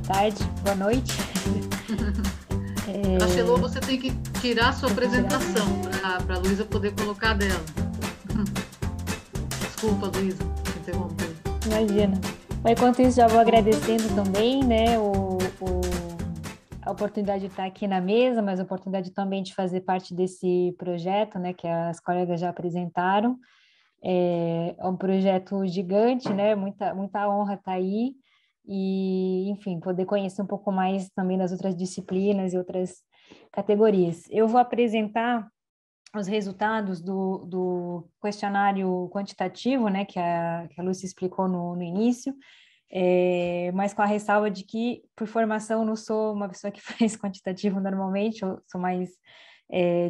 tarde, boa noite. Gracelô, você tem que tirar a sua apresentação para a Luísa poder colocar dela. Desculpa, Luísa, te interromper. Imagina. Mas enquanto isso, já vou agradecendo também, né, a oportunidade de estar aqui na mesa, mas a oportunidade também de fazer parte desse projeto, né, que as colegas já apresentaram. É um projeto gigante, né, muita honra estar aí e, enfim, poder conhecer um pouco mais também das outras disciplinas e outras categorias. Eu vou apresentar os resultados do questionário quantitativo, né, que a Lúcia explicou no início, mas com a ressalva de que, por formação, não sou uma pessoa que faz quantitativo normalmente, eu sou mais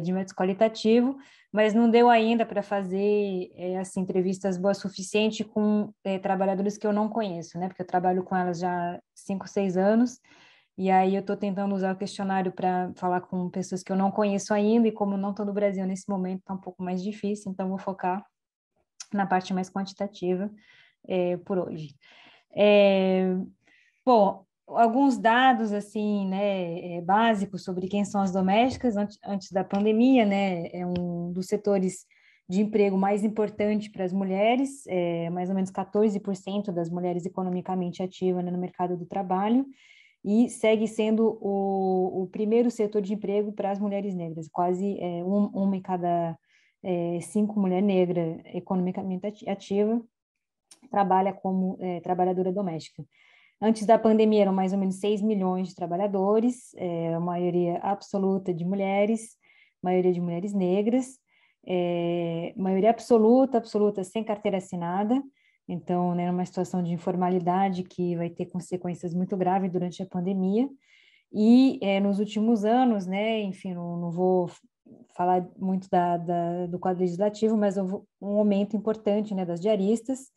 de método qualitativo, mas não deu ainda para fazer assim, entrevistas boas o suficiente com trabalhadores que eu não conheço, né, porque eu trabalho com elas já há 5, 6 anos, e aí eu estou tentando usar o questionário para falar com pessoas que eu não conheço ainda, e como não estou no Brasil nesse momento, está um pouco mais difícil, então vou focar na parte mais quantitativa por hoje. Bom, alguns dados assim, né, básicos sobre quem são as domésticas antes da pandemia, né, é um dos setores de emprego mais importante para as mulheres, mais ou menos 14% das mulheres economicamente ativas, né, no mercado do trabalho, e segue sendo o primeiro setor de emprego para as mulheres negras, quase uma em cada 5 mulher negra economicamente ativa trabalha como trabalhadora doméstica. Antes da pandemia eram mais ou menos 6 milhões de trabalhadores, a maioria absoluta de mulheres, maioria de mulheres negras, maioria absoluta sem carteira assinada, então, né, uma situação de informalidade que vai ter consequências muito graves durante a pandemia. E nos últimos anos, né, enfim, não vou falar muito do quadro legislativo, mas houve um aumento importante, né, das diaristas,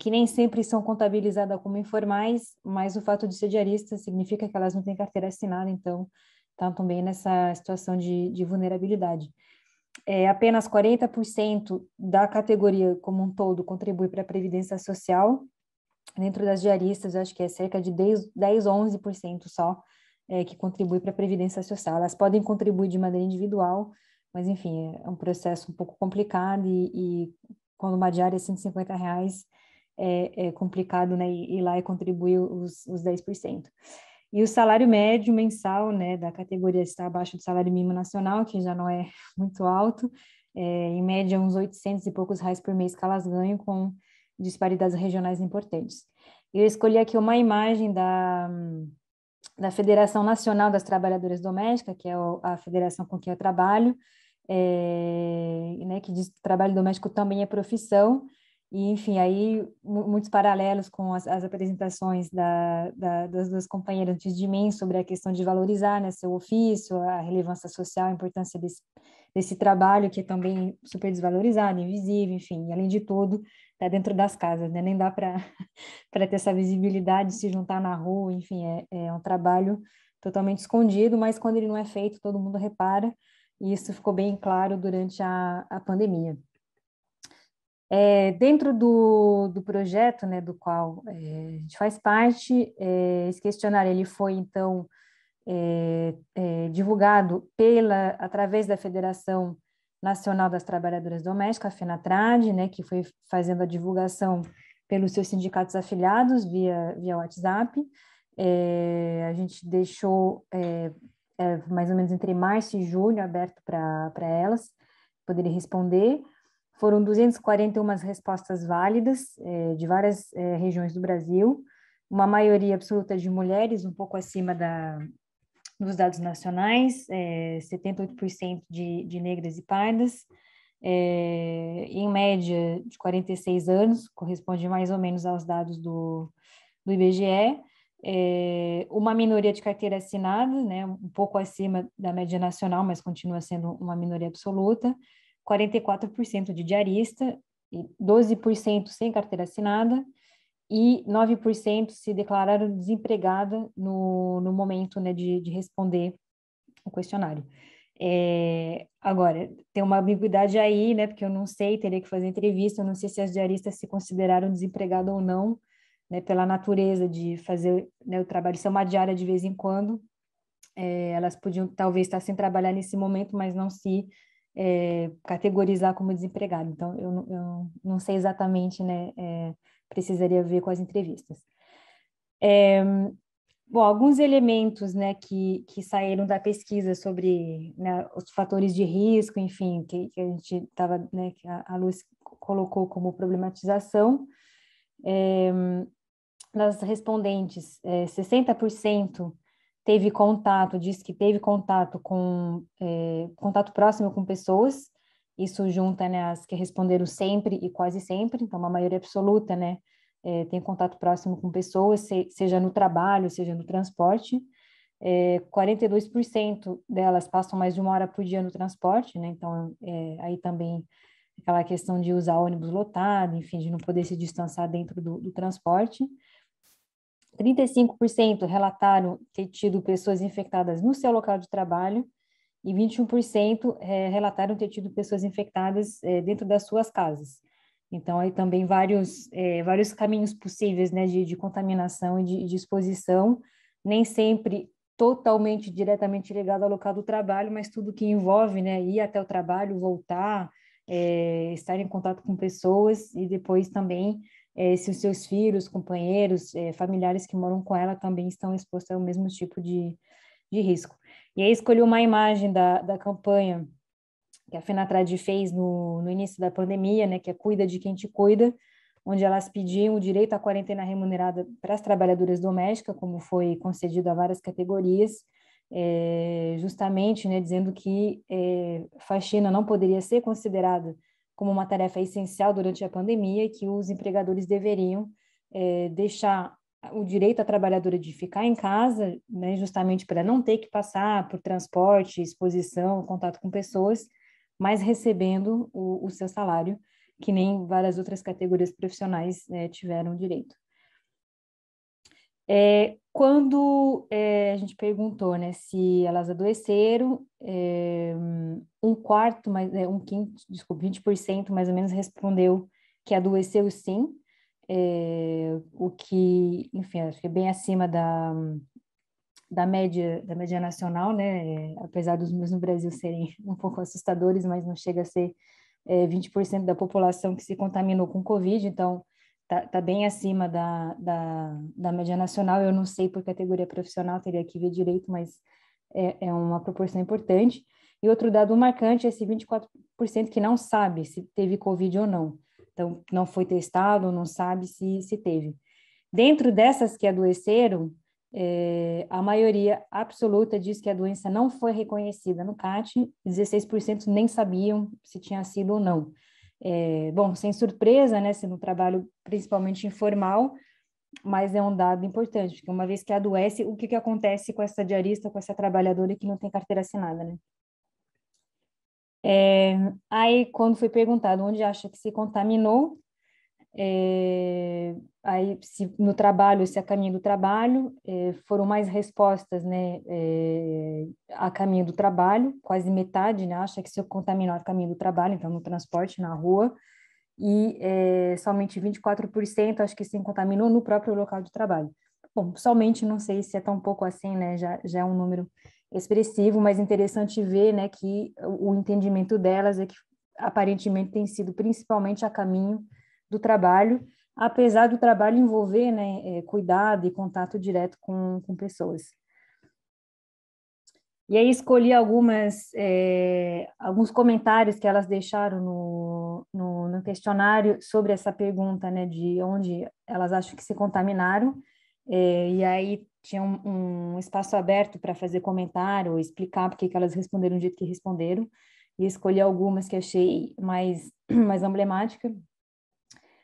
que nem sempre são contabilizadas como informais, mas o fato de ser diarista significa que elas não têm carteira assinada, então estão também nessa situação de vulnerabilidade. Apenas 40% da categoria como um todo contribui para a Previdência Social. Dentro das diaristas, eu acho que é cerca de 10 11% só que contribui para a Previdência Social. Elas podem contribuir de maneira individual, mas, enfim, é um processo um pouco complicado e quando uma diária é R$ 150, é complicado, né, ir lá e contribuir os 10%. E o salário médio mensal, né, da categoria está abaixo do salário mínimo nacional, que já não é muito alto, em média uns 800 e poucos reais por mês que elas ganham, com disparidades regionais importantes. Eu escolhi aqui uma imagem da Federação Nacional das Trabalhadoras Domésticas, que é a federação com quem eu trabalho, né, que diz que o trabalho doméstico também é profissão, e, enfim, aí muitos paralelos com as apresentações das duas companheiras antes de mim sobre a questão de valorizar, né, seu ofício, a relevância social, a importância desse trabalho que é também super desvalorizado, invisível, enfim, além de tudo, está dentro das casas, né, nem dá para ter essa visibilidade, se juntar na rua, enfim, é um trabalho totalmente escondido, mas quando ele não é feito, todo mundo repara, e isso ficou bem claro durante a pandemia. Dentro do projeto, né, do qual a gente faz parte, esse questionário ele foi, então, divulgado através da Federação Nacional das Trabalhadoras Domésticas, a FENATRAD, né, que foi fazendo a divulgação pelos seus sindicatos afiliados via WhatsApp. A gente deixou mais ou menos entre março e julho aberto para elas poderem responder. Foram 241 respostas válidas de várias regiões do Brasil, uma maioria absoluta de mulheres, um pouco acima dos dados nacionais, 78% de negras e pardas, em média de 46 anos, corresponde mais ou menos aos dados do IBGE, uma minoria de carteira assinada, né, um pouco acima da média nacional, mas continua sendo uma minoria absoluta, 44% de diarista, 12% sem carteira assinada, e 9% se declararam desempregada no momento, né, de responder o questionário. Agora, tem uma ambiguidade aí, né, porque eu não sei, teria que fazer entrevista, eu não sei se as diaristas se consideraram desempregadas ou não, né, pela natureza de fazer, né, o trabalho ser uma diária de vez em quando, elas podiam talvez estar sem trabalhar nesse momento, mas não se categorizar como desempregado. Então, eu não sei exatamente, né, precisaria ver com as entrevistas. Bom, alguns elementos, né, que saíram da pesquisa sobre, né, os fatores de risco, enfim, que a gente estava, né, que a Luz colocou como problematização. Das respondentes, 60% teve contato, diz que teve contato contato próximo com pessoas. Isso junta, né, as que responderam sempre e quase sempre, então uma maioria absoluta, né, tem contato próximo com pessoas, seja no trabalho, seja no transporte. 42% delas passam mais de 1 hora por dia no transporte, né, então aí também aquela questão de usar ônibus lotado, enfim, de não poder se distanciar dentro do transporte. 35% relataram ter tido pessoas infectadas no seu local de trabalho e 21% relataram ter tido pessoas infectadas dentro das suas casas. Então, aí também vários caminhos possíveis, né, de contaminação e de exposição, nem sempre totalmente, diretamente ligado ao local do trabalho, mas tudo que envolve, né, ir até o trabalho, voltar, estar em contato com pessoas e depois também se os seus filhos, companheiros, familiares que moram com ela também estão expostos ao mesmo tipo de risco. E aí escolhi uma imagem da campanha que a Fenatrade fez no início da pandemia, né, que é Cuida de Quem Te Cuida, onde elas pediam o direito à quarentena remunerada para as trabalhadoras domésticas, como foi concedido a várias categorias, justamente, né, dizendo que faxina não poderia ser considerada como uma tarefa essencial durante a pandemia e que os empregadores deveriam deixar o direito à trabalhadora de ficar em casa, né, justamente para não ter que passar por transporte, exposição, contato com pessoas, mas recebendo o seu salário, que nem várias outras categorias profissionais tiveram direito. Quando a gente perguntou, né, se elas adoeceram, um quarto, um quinto, desculpa, 20% mais ou menos respondeu que adoeceu sim, o que, enfim, acho que é bem acima da média nacional, né, apesar dos números no Brasil serem um pouco assustadores, mas não chega a ser 20% da população que se contaminou com Covid, então tá bem acima da média nacional. Eu não sei por categoria profissional, teria que ver direito, mas é uma proporção importante. E outro dado marcante é esse 24% que não sabe se teve Covid ou não. Então, não foi testado, não sabe se teve. Dentro dessas que adoeceram, a maioria absoluta diz que a doença não foi reconhecida no CAT, 16% nem sabiam se tinha sido ou não. Bom, sem surpresa, né, sendo um trabalho principalmente informal, mas é um dado importante, porque uma vez que adoece, o que acontece com essa diarista, com essa trabalhadora que não tem carteira assinada, né? Aí, quando foi perguntado onde acha que se contaminou, aí no trabalho, se a caminho do trabalho, foram mais respostas, né, a caminho do trabalho, quase metade, né, acha que se contaminou a caminho do trabalho, então no transporte, na rua, e somente 24% acho que se contaminou no próprio local de trabalho. Bom, somente não sei se é tão pouco assim, né, já é um número expressivo, mas interessante ver, né, que o entendimento delas é que aparentemente tem sido principalmente a caminho do trabalho, apesar do trabalho envolver, né, cuidado e contato direto com pessoas. E aí escolhi alguns comentários que elas deixaram no questionário sobre essa pergunta, né, de onde elas acham que se contaminaram, e aí tinha um espaço aberto para fazer comentário, ou explicar porque que elas responderam do jeito que responderam, e escolhi algumas que achei mais emblemáticas.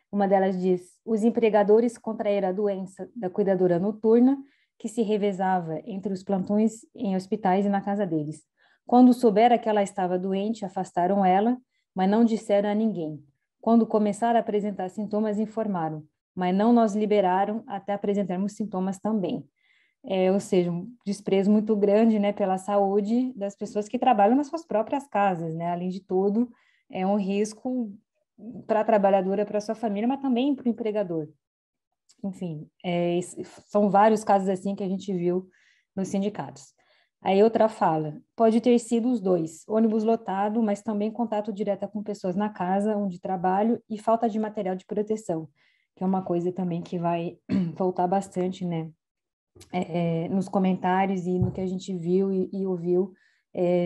Uma delas diz: os empregadores contraíram a doença da cuidadora noturna, que se revezava entre os plantões em hospitais e na casa deles. Quando souberam que ela estava doente, afastaram ela, mas não disseram a ninguém. Quando começaram a apresentar sintomas, informaram, mas não nos liberaram até apresentarmos sintomas também. Ou seja, um desprezo muito grande, né, pela saúde das pessoas que trabalham nas suas próprias casas, né? Além de tudo, é um risco para a trabalhadora, para a sua família, mas também para o empregador. enfim, são vários casos assim que a gente viu nos sindicatos. Aí outra fala, pode ter sido os dois, ônibus lotado, mas também contato direto com pessoas na casa onde trabalho e falta de material de proteção, que é uma coisa também que vai voltar bastante, né, nos comentários e no que a gente viu e ouviu,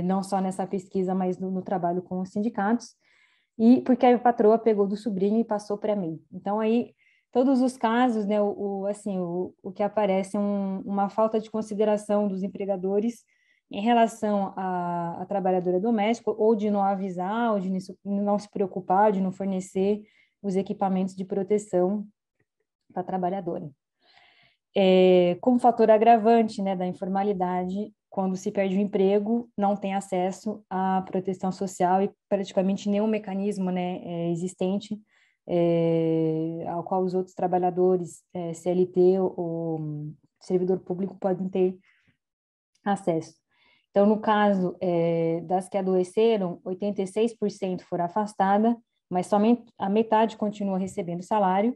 não só nessa pesquisa, mas no trabalho com os sindicatos, e porque a patroa pegou do sobrinho e passou para mim. Então, aí, todos os casos, né, o que aparece é uma falta de consideração dos empregadores em relação à trabalhadora doméstica, ou de não avisar, ou de não se preocupar, de não fornecer os equipamentos de proteção para a trabalhadora. Como fator agravante, né, da informalidade, quando se perde o emprego, não tem acesso à proteção social e praticamente nenhum mecanismo, né, existente ao qual os outros trabalhadores, CLT ou servidor público, podem ter acesso. Então, no caso das que adoeceram, 86% foram afastadas, mas somente a metade continua recebendo salário,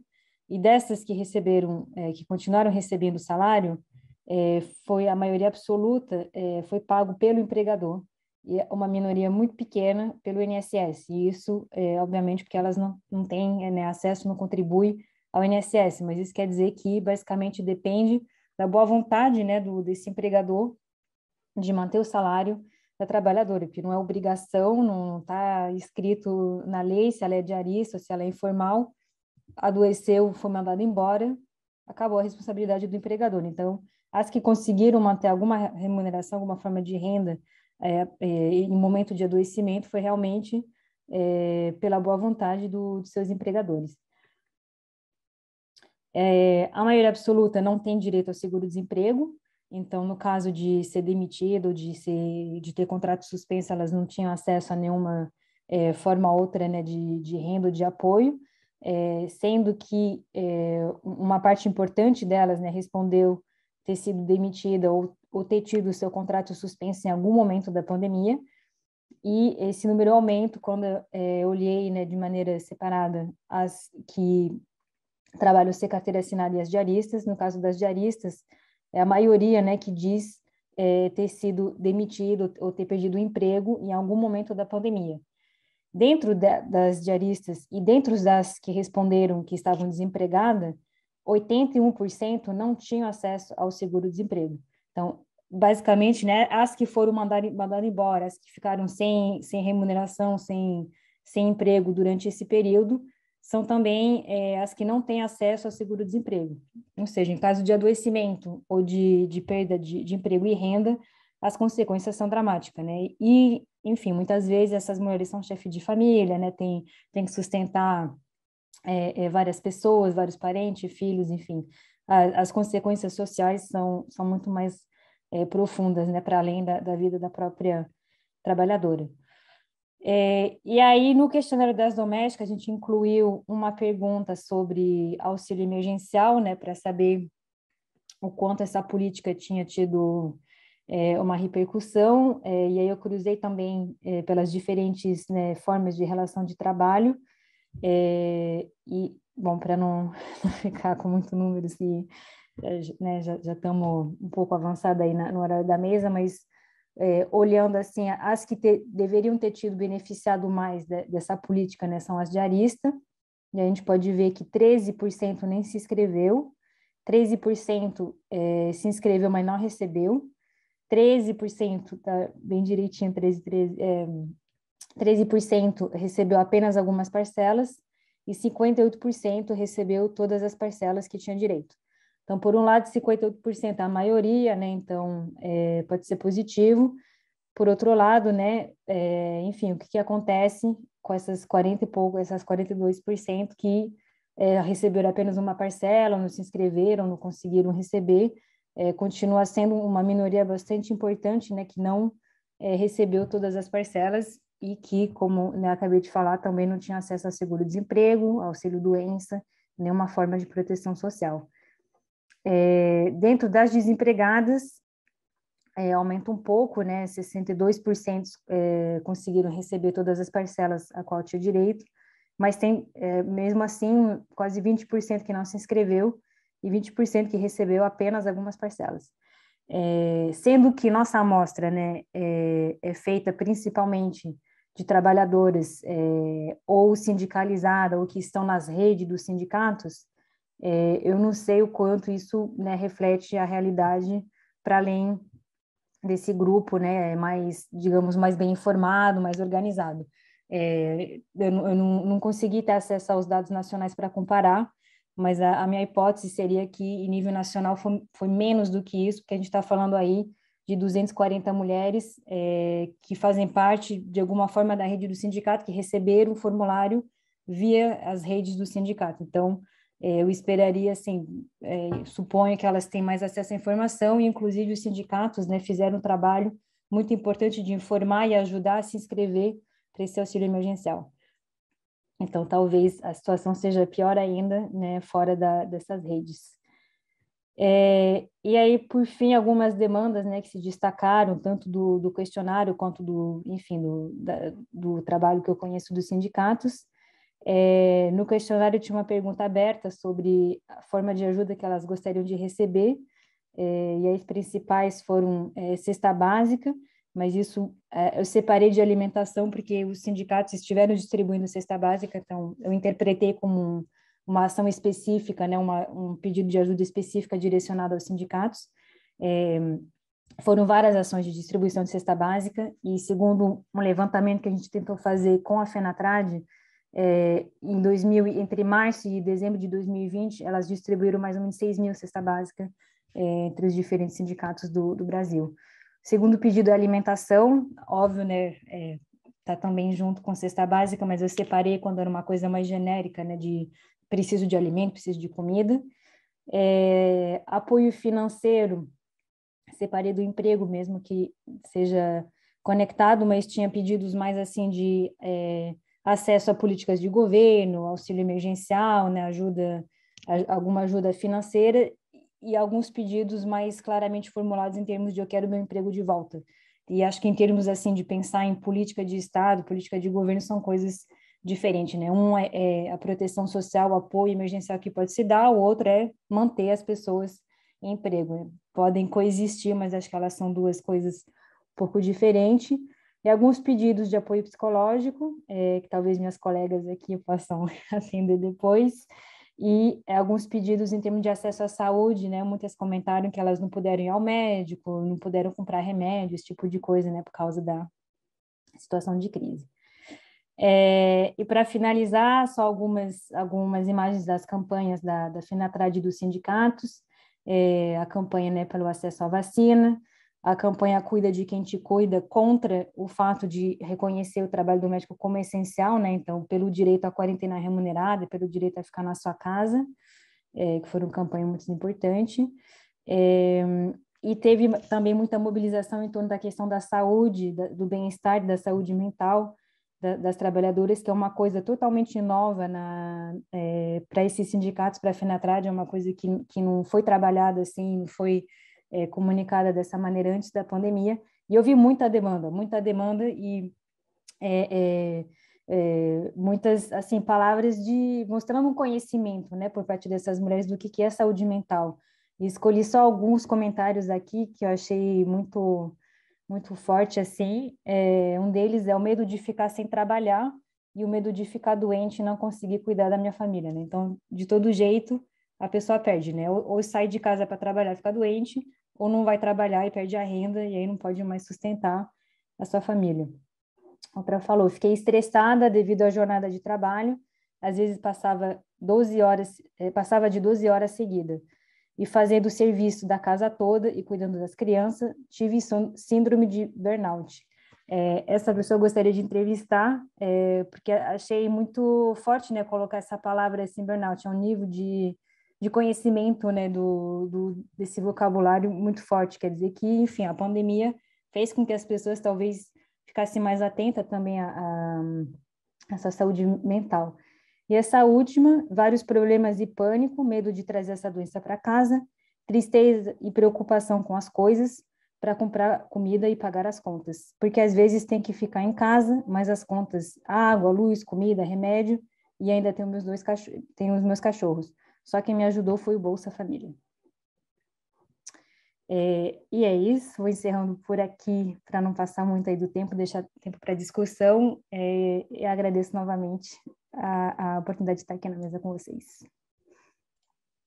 e dessas que receberam, que continuaram recebendo salário, foi a maioria absoluta, foi pago pelo empregador, e uma minoria muito pequena pelo INSS, e isso, obviamente, porque elas não têm, né, acesso, não contribui ao INSS, mas isso quer dizer que, basicamente, depende da boa vontade, né, desse empregador de manter o salário da trabalhadora, que não é obrigação, não está escrito na lei se ela é diarista, se ela é informal, adoeceu, foi mandado embora, acabou a responsabilidade do empregador. Então, as que conseguiram manter alguma remuneração, alguma forma de renda em momento de adoecimento, foi realmente pela boa vontade dos seus empregadores. A maioria absoluta não tem direito ao seguro-desemprego, então, no caso de ser demitido, de ter contrato suspenso, elas não tinham acesso a nenhuma forma ou outra, né, de renda ou de apoio, sendo que uma parte importante delas, né, respondeu ter sido demitida ou ter tido o seu contrato suspenso em algum momento da pandemia, e esse número aumenta quando eu olhei, né, de maneira separada as que trabalham sem carteira assinada e as diaristas. No caso das diaristas, a maioria, né, que diz ter sido demitido ou ter perdido o emprego em algum momento da pandemia. Dentro das diaristas e dentro das que responderam que estavam desempregadas, 81% não tinham acesso ao seguro-desemprego. Então, basicamente, né, as que foram mandadas embora, as que ficaram sem remuneração, sem emprego durante esse período, são também as que não têm acesso ao seguro-desemprego. Ou seja, em caso de adoecimento ou de perda de emprego e renda, as consequências são dramáticas, né? E, enfim, muitas vezes essas mulheres são chefes de família, né? Tem que sustentar várias pessoas, vários parentes, filhos, enfim. As consequências sociais são muito mais profundas, né? Para além da vida da própria trabalhadora. E aí, no questionário das domésticas, a gente incluiu uma pergunta sobre auxílio emergencial, né? Para saber o quanto essa política tinha tido uma repercussão, e aí eu cruzei também pelas diferentes, né, formas de relação de trabalho, e, bom, para não ficar com muito número, se, né, já estamos um pouco avançados aí no horário da mesa, mas olhando assim, as que deveriam ter tido beneficiado mais dessa política, né, são as diaristas, e a gente pode ver que 13% nem se inscreveu, 13% se inscreveu, mas não recebeu, 13%, tá bem direitinho, 13% recebeu apenas algumas parcelas e 58% recebeu todas as parcelas que tinha direito. Então, por um lado, 58% é a maioria, né? Então, pode ser positivo. Por outro lado, né? Enfim, o que acontece com essas 40 e pouco, essas 42% que receberam apenas uma parcela, não se inscreveram, não conseguiram receber, continua sendo uma minoria bastante importante, né, que não recebeu todas as parcelas e que, como, né, acabei de falar, também não tinha acesso ao seguro-desemprego, auxílio-doença, nenhuma forma de proteção social. Dentro das desempregadas, aumenta um pouco, né, 62% conseguiram receber todas as parcelas a qual tinha direito, mas tem, mesmo assim, quase 20% que não se inscreveu, e 20% que recebeu apenas algumas parcelas. Sendo que nossa amostra, né, é feita principalmente de trabalhadoras ou sindicalizada ou que estão nas redes dos sindicatos, eu não sei o quanto isso, né, reflete a realidade para além desse grupo, né, mais, digamos, mais bem informado, mais organizado. Eu não consegui ter acesso aos dados nacionais para comparar, mas a minha hipótese seria que, em nível nacional, foi menos do que isso, porque a gente está falando aí de 240 mulheres que fazem parte, de alguma forma, da rede do sindicato, que receberam o formulário via as redes do sindicato. Então, eu esperaria, assim, suponho que elas têm mais acesso à informação, e inclusive os sindicatos, né, fizeram um trabalho muito importante de informar e ajudar a se inscrever para esse auxílio emergencial. Então, talvez a situação seja pior ainda, né, fora dessas redes. E aí, por fim, algumas demandas, né, que se destacaram, tanto do questionário quanto do trabalho que eu conheço dos sindicatos. No questionário tinha uma pergunta aberta sobre a forma de ajuda que elas gostariam de receber, e as principais foram cesta básica, mas isso eu separei de alimentação porque os sindicatos estiveram distribuindo cesta básica, então eu interpretei como uma ação específica, né, um pedido de ajuda específica direcionado aos sindicatos. Foram várias ações de distribuição de cesta básica, e segundo um levantamento que a gente tentou fazer com a FENATRAD, entre março e dezembro de 2020, elas distribuíram mais ou menos 6 mil cesta básica entre os diferentes sindicatos do Brasil. Segundo pedido é alimentação, óbvio, né, tá também junto com cesta básica, mas eu separei quando era uma coisa mais genérica, né, de preciso de alimento, preciso de comida. Apoio financeiro, separei do emprego mesmo, que seja conectado, mas tinha pedidos mais assim de acesso a políticas de governo, auxílio emergencial, né, alguma ajuda financeira, e alguns pedidos mais claramente formulados em termos de eu quero meu emprego de volta. E acho que em termos assim de pensar em política de Estado, política de governo, são coisas diferentes, né? Um é a proteção social, o apoio emergencial que pode se dar, o outro é manter as pessoas em emprego. Podem coexistir, mas acho que elas são duas coisas um pouco diferentes. E alguns pedidos de apoio psicológico, que talvez minhas colegas aqui possam atender depois, e alguns pedidos em termos de acesso à saúde, né? Muitas comentaram que elas não puderam ir ao médico, não puderam comprar remédio, esse tipo de coisa, né? Por causa da situação de crise. E para finalizar, só algumas imagens das campanhas da FENATRAD e dos sindicatos, a campanha, né, pelo acesso à vacina, a campanha Cuida de Quem Te Cuida, contra o fato de reconhecer o trabalho doméstico como essencial, né? Então, pelo direito à quarentena remunerada, pelo direito a ficar na sua casa, que foram campanha muito importante. E teve também muita mobilização em torno da questão da saúde, do bem-estar, da saúde mental das trabalhadoras, que é uma coisa totalmente nova para esses sindicatos, para a FENATRAD, é uma coisa que não foi trabalhada assim, não foi comunicada dessa maneira antes da pandemia, e eu vi muita demanda e muitas assim palavras mostrando um conhecimento, né, por parte dessas mulheres do que é saúde mental. E escolhi só alguns comentários aqui que eu achei muito muito forte assim. Um deles é o medo de ficar sem trabalhar e o medo de ficar doente e não conseguir cuidar da minha família, né? Então, de todo jeito, a pessoa perde, né? Ou sai de casa para trabalhar e fica doente, ou não vai trabalhar e perde a renda e aí não pode mais sustentar a sua família. Outra falou, fiquei estressada devido à jornada de trabalho, às vezes passava de 12 horas seguidas, e fazendo o serviço da casa toda e cuidando das crianças, tive síndrome de burnout. Essa pessoa eu gostaria de entrevistar, porque achei muito forte, né, colocar essa palavra assim, burnout, é um nível de conhecimento, né, desse vocabulário muito forte, quer dizer que, enfim, a pandemia fez com que as pessoas talvez ficassem mais atentas também à sua saúde mental. E essa última, vários problemas e pânico, medo de trazer essa doença para casa, tristeza e preocupação com as coisas, para comprar comida e pagar as contas. Porque às vezes tem que ficar em casa, mas as contas, água, luz, comida, remédio, e ainda tem os meus cachorros. só quem me ajudou foi o Bolsa Família. E é isso, vou encerrando por aqui, para não passar muito aí do tempo, deixar tempo para discussão. Eu agradeço novamente a oportunidade de estar aqui na mesa com vocês.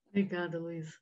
Obrigada, Luísa.